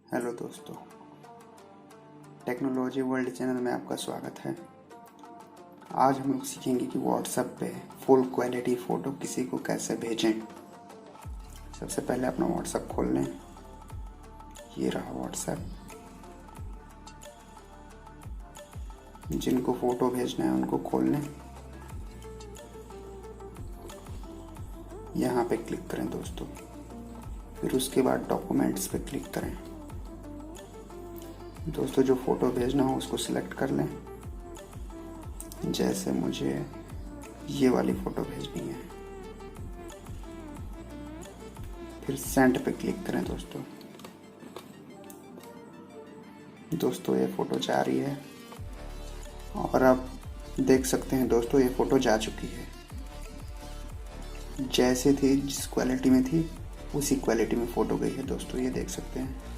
Hello दोस्तों, technology world channel में आपका स्वागत है। आज हम लोग सीखेंगे कि व्हाट्सएप पे फुल क्वालिटी फ़ोटो किसी को कैसे भेजें। सबसे पहले अपना व्हाट्सएप खोल लें। ये रहा व्हाट्सएप। जिनको फ़ोटो भेजना है उनको खोल लें। यहाँ पे क्लिक करें दोस्तों। फिर उसके बाद डॉक्यूमेंट्स पे क्लिक करें। दोस्तों, जो फ़ोटो भेजना हो उसको सिलेक्ट कर लें। जैसे मुझे ये वाली फ़ोटो भेजनी है। फिर सेंड पे क्लिक करें दोस्तों ये फ़ोटो जा रही है और आप देख सकते हैं दोस्तों, ये फ़ोटो जा चुकी है। जैसे थी, जिस क्वालिटी में थी उसी क्वालिटी में फ़ोटो गई है दोस्तों, ये देख सकते हैं।